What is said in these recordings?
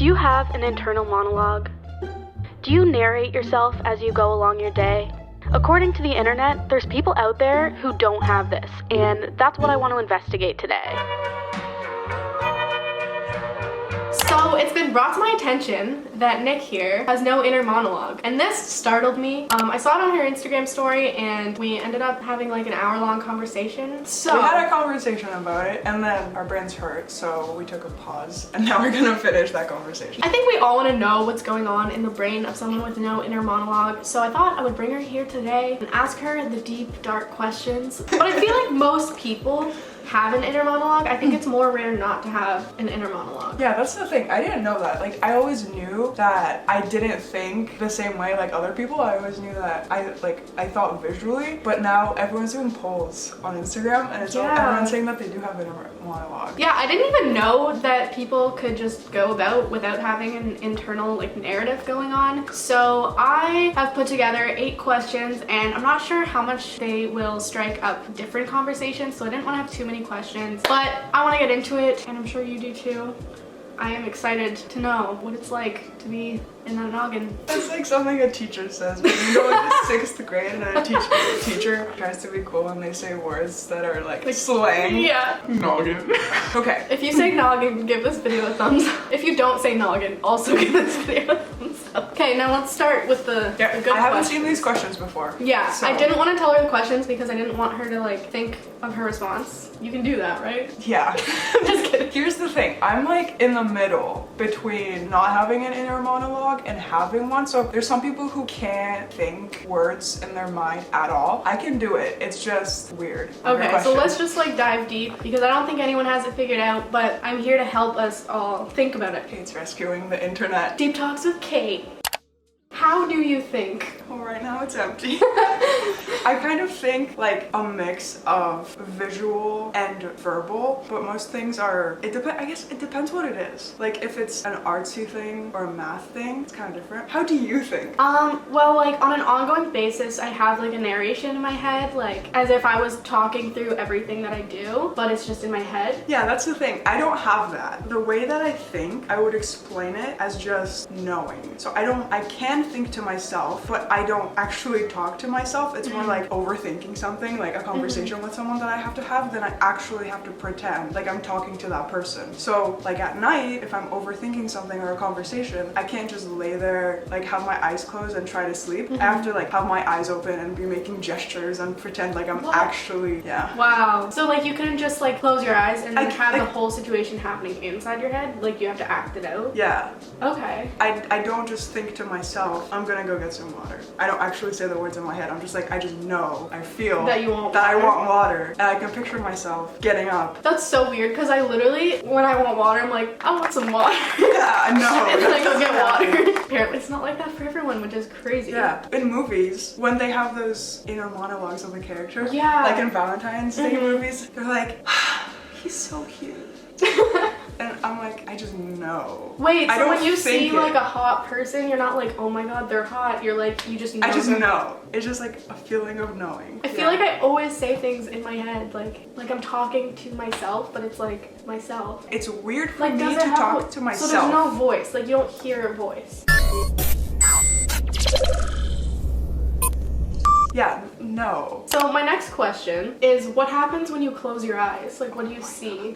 Do you have an internal monologue? Do you narrate yourself as you go along your day? According to the internet, there's people out there who don't have this, and that's what I want to investigate today. So it's been brought to my attention that Nick here has no inner monologue, and this startled me. I saw it on her Instagram story and we ended up having like an hour-long conversation. So we had a conversation about it and then our brains hurt, so we took a pause and now we're gonna finish that conversation. I think we all want to know what's going on in the brain of someone with no inner monologue, so I thought I would bring her here today and ask her the deep, dark questions. But I feel like most people have an inner monologue. I think it's more rare not to have an inner monologue. Yeah, that's the thing. I didn't know that. Like, I always knew that I didn't think the same way like other people. I always knew that I thought visually, but now everyone's doing polls on Instagram and it's everyone's saying that they do have an inner monologue. Yeah, I didn't even know that people could just go about without having an internal like narrative going on. So I have put together 8 questions and I'm not sure how much they will strike up different conversations, so I didn't want to have too many questions, but I want to get into it and I'm sure you do too. I am excited to know what it's like to be in that noggin. It's like something a teacher says when you go into 6th grade and a teacher tries to be cool and they say words that are like slang. Yeah. Noggin. Okay. If you say noggin, give this video a thumbs up. If you don't say noggin, also give this video a thumbs up. Okay, now let's start with the good I haven't seen these questions before. Yeah, so. I didn't want to tell her the questions because I didn't want her to like think of her response. You can do that, right? Yeah. I'm just kidding. Here's the thing. I'm like in the middle between not having an inner monologue and having one. So there's some people who can't think words in their mind at all. I can do it. It's just weird. Okay, so let's just like dive deep because I don't think anyone has it figured out, but I'm here to help us all think about it. Kate's rescuing the internet. Deep Talks with Kate. How do you think? Well, right now it's empty. I kind of think like a mix of visual and verbal, but most things are, I guess it depends what it is. Like if it's an artsy thing or a math thing, it's kind of different. How do you think? Well, like on an ongoing basis, I have like a narration in my head, like as if I was talking through everything that I do, but it's just in my head. Yeah, that's the thing. I don't have that. The way that I think, I would explain it as just knowing. So I can think to myself, but I don't actually talk to myself. It's more like overthinking something, like a conversation with someone that I have to have, then I actually have to pretend like I'm talking to that person. So like at night, if I'm overthinking something or a conversation, I can't just lay there, like have my eyes closed and try to sleep. I have to like have my eyes open and be making gestures and pretend like I'm actually, Wow. So like you couldn't just like close your eyes and have the whole situation happening inside your head? Like you have to act it out? Yeah. Okay. I don't just think to myself, I'm gonna go get some water. I don't actually say the words in my head. I'm just like, I just know, I feel that you want I want water. And I can picture myself getting up. That's so weird because I literally, when I want water, I'm like, I want some water. Yeah, I know. And then I go get water. Apparently it's not like that for everyone, which is crazy. Yeah. In movies, when they have those inner monologues of the character, yeah, like in Valentine's Day movies, they're like, he's so cute. And I'm like, I just know. Wait, so when you see like a hot person, you're not like, oh my god, they're hot. You're like, you just know. I just know. It's just like a feeling of knowing. I feel like I always say things in my head, like I'm talking to myself, but it's like myself. It's weird for me to talk to myself. So there's no voice, like you don't hear a voice. Yeah, no. So my next question is, what happens when you close your eyes? Like, what do you see?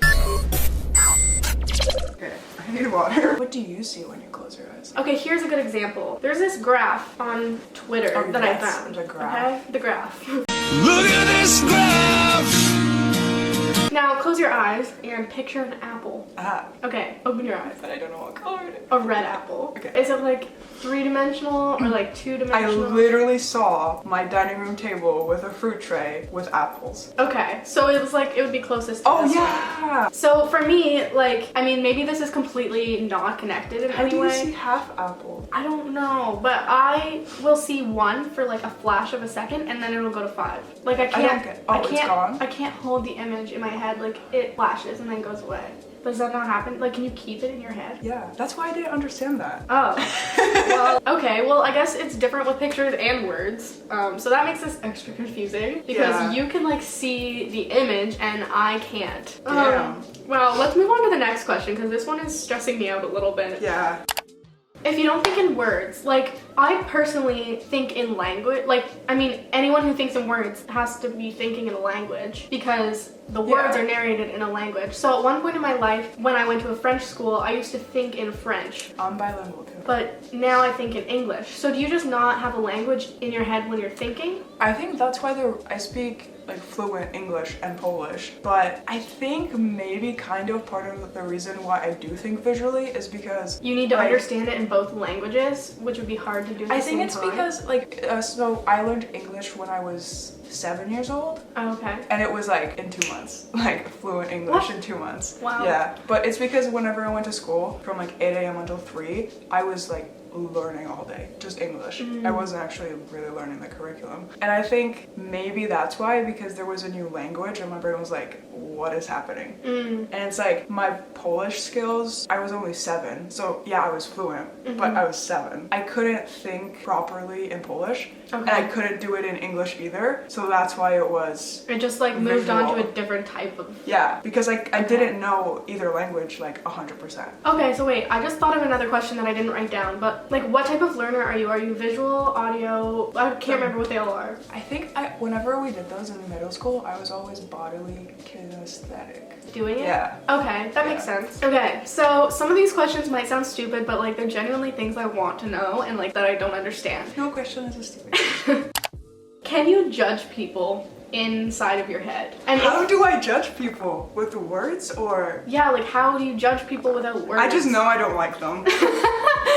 Okay, I need water. What do you see when you close your eyes? Okay, here's a good example. There's this graph on Twitter that I found. The graph. Okay, the graph. Look at this graph! Now close your eyes and picture an apple. Okay, open your eyes. But I don't know what color it is. A red apple. Okay. Is it like 3-dimensional or like 2-dimensional? I literally saw my dining room table with a fruit tray with apples. Okay, so it was like, it would be closest to this yeah! one. So for me, like, I mean, maybe this is completely not connected in any way. How do you see half apple? I don't know, but I will see 1 for like a flash of a second and then it'll go to 5. Like I can't, it's gone? I can't hold the image in my head, like it flashes and then goes away. Does that not happen? Like, can you keep it in your head? Yeah, that's why I didn't understand that. Oh. Well, okay. Well, I guess it's different with pictures and words. So that makes this extra confusing because you can like see the image and I can't. Damn. Well, let's move on to the next question because this one is stressing me out a little bit. Yeah. If you don't think in words, like, I personally think in language. Like, I mean, anyone who thinks in words has to be thinking in a language because the words are narrated in a language. So at one point in my life, when I went to a French school, I used to think in French. I'm bilingual too. But now I think in English. So do you just not have a language in your head when you're thinking? I think that's why I speak like fluent English and Polish, but I think maybe kind of part of the reason why I do think visually is because you need to understand it in both languages, which would be hard to do at the same time. I think it's because like so I learned English when I was 7 years old. Oh, okay. And it was like in 2 months, like fluent English in 2 months. Wow. Yeah, but it's because whenever I went to school from like 8 a.m. until 3, I was like learning all day, just English. I wasn't actually really learning the curriculum. And I think maybe that's why, because there was a new language and my brain was like, what is happening? And it's like my Polish skills, I was only 7. So yeah, I was fluent, but I was 7. I couldn't think properly in Polish. And I couldn't do it in English either. So that's why it just like moved on to a different type of... Yeah, because I didn't know either language like 100%. Okay, so wait, I just thought of another question that I didn't write down, but like what type of learner are you? Are you visual, audio? I can't remember what they all are. I think whenever we did those in middle school, I was always bodily kinesthetic. Doing it? Yeah. Okay, that makes sense. Okay, so some of these questions might sound stupid, but like they're genuinely things I want to know and like that I don't understand. No question is a stupid. Can you judge people inside of your head? And how do I judge people? With words or? Yeah, like how do you judge people without words? I just know I don't like them.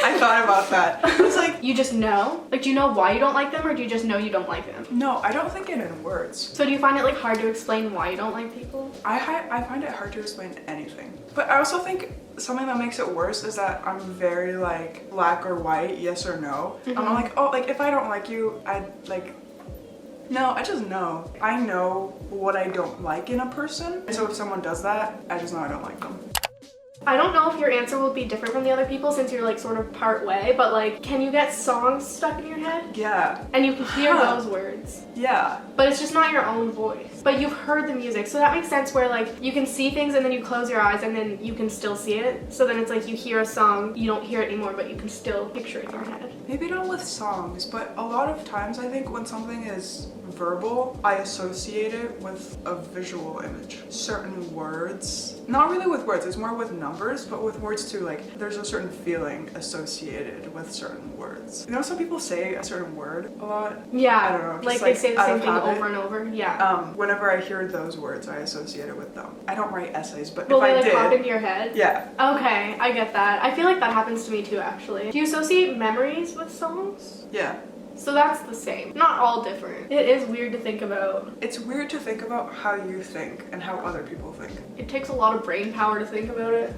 I thought about that. It's like, you just know? Like, do you know why you don't like them or do you just know you don't like them? No, I don't think it in words. So do you find it like hard to explain why you don't like people? I find it hard to explain anything. But I also think something that makes it worse is that I'm very like black or white, yes or no. I'm like, oh, like if I don't like you, I like, no, I just know. I know what I don't like in a person. So if someone does that, I just know I don't like them. I don't know if your answer will be different from the other people since you're like sort of part way, but like, can you get songs stuck in your head? Yeah. And you can hear those words. Yeah. But it's just not your own voice. But you've heard the music, so that makes sense where like you can see things and then you close your eyes and then you can still see it. So then it's like you hear a song, you don't hear it anymore, but you can still picture it in your head. Maybe not with songs, but a lot of times I think when something is verbal, I associate it with a visual image. Certain words, not really with words, it's more with numbers, but with words too, like there's a certain feeling associated with certain words. You know, some people say a certain word a lot. Yeah, I don't know, like just, they say the same thing habit. over and over. Yeah. Whenever I hear those words, I associate it with them. I don't write essays, but Will if they I like did, pop into your head? yeah. Okay, I get that. I feel like that happens to me too, actually. Do you associate memories with songs? Yeah. So that's the same. Not all different. It is weird to think about. It's weird to think about how you think and how other people think. It takes a lot of brain power to think about it.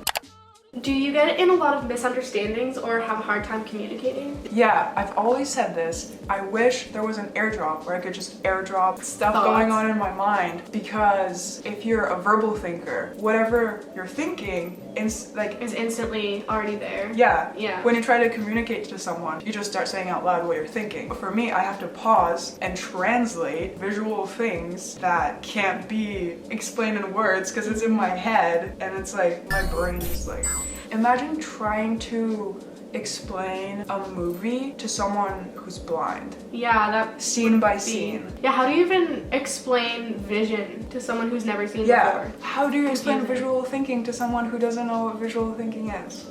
Do you get in a lot of misunderstandings or have a hard time communicating? Yeah, I've always said this. I wish there was an airdrop where I could just airdrop stuff going on in my mind, because if you're a verbal thinker, whatever you're thinking is instantly already there. Yeah. Yeah. When you try to communicate to someone, you just start saying out loud what you're thinking. But for me, I have to pause and translate visual things that can't be explained in words because it's in my head, and it's like my brain is like... Imagine trying to explain a movie to someone who's blind. Yeah, that scene by scene. Yeah, how do you even explain vision to someone who's never seen before? How do you explain visual thinking to someone who doesn't know what visual thinking is?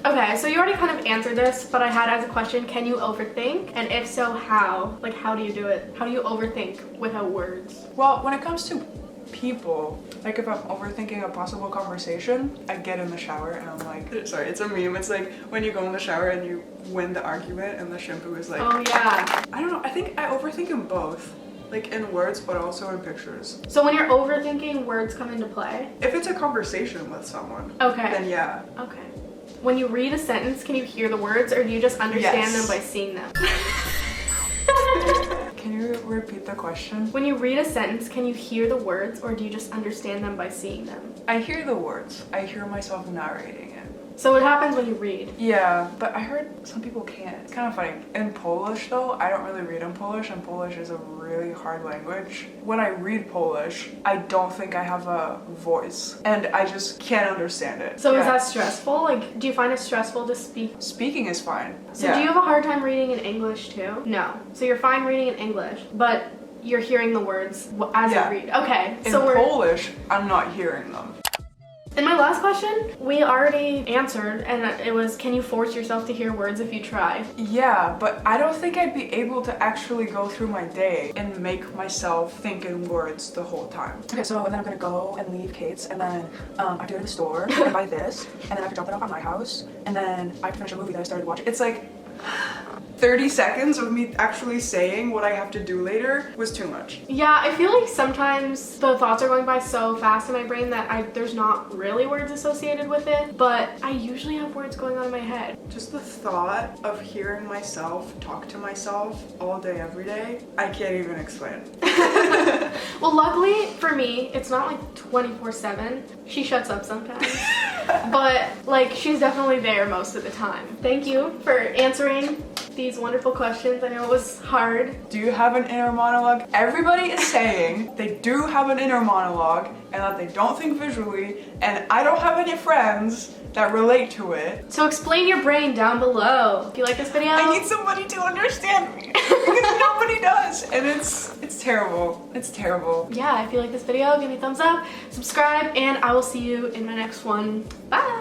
Okay, so you already kind of answered this, but I had as a question, can you overthink? And if so, how? Like, how do you do it? How do you overthink without words? Well, when it comes to people, like if I'm overthinking a possible conversation, I get in the shower and I'm like, sorry, it's a meme. It's like when you go in the shower and you win the argument and the shampoo is like, oh yeah. I don't know, I think I overthink in both. Like in words, but also in pictures. So when you're overthinking, words come into play? If it's a conversation with someone, okay, then yeah. Okay. When you read a sentence, can you hear the words or do you just understand them by seeing them? can you repeat the question? When you read a sentence, can you hear the words or do you just understand them by seeing them? I hear the words. I hear myself narrating it. So what happens when you read? Yeah, but I heard some people can't. It's kind of funny. In Polish though, I don't really read in Polish, and Polish is a really hard language. When I read Polish, I don't think I have a voice, and I just can't understand it. So is that stressful? Like, do you find it stressful to speak? Speaking is fine. So do you have a hard time reading in English too? No. So you're fine reading in English, but you're hearing the words as you read. Okay. In So Polish, I'm not hearing them. in my last question, we already answered, and it was, can you force yourself to hear words if you try? Yeah, but I don't think I'd be able to actually go through my day and make myself think in words the whole time. Okay, so then I'm gonna go and leave Kate's, and then I have to go to the store and buy this, and then I have to drop that off at my house, and then I have to finish a movie that I started watching. It's like 30 seconds of me actually saying what I have to do later was too much. Yeah, I feel like sometimes the thoughts are going by so fast in my brain that there's not really words associated with it, but I usually have words going on in my head. Just the thought of hearing myself talk to myself all day, every day, I can't even explain. Well, luckily for me, it's not like 24/7. She shuts up sometimes. But like, she's definitely there most of the time. Thank you for answering these wonderful questions. I know it was hard. Do you have an inner monologue? Everybody is saying they do have an inner monologue and that they don't think visually, and I don't have any friends that relate to it. So explain your brain down below. If you like this video, I need somebody to understand me because nobody does, and it's terrible. It's terrible. yeah, if you like this video, give me a thumbs up, subscribe, and I will see you in my next one. Bye!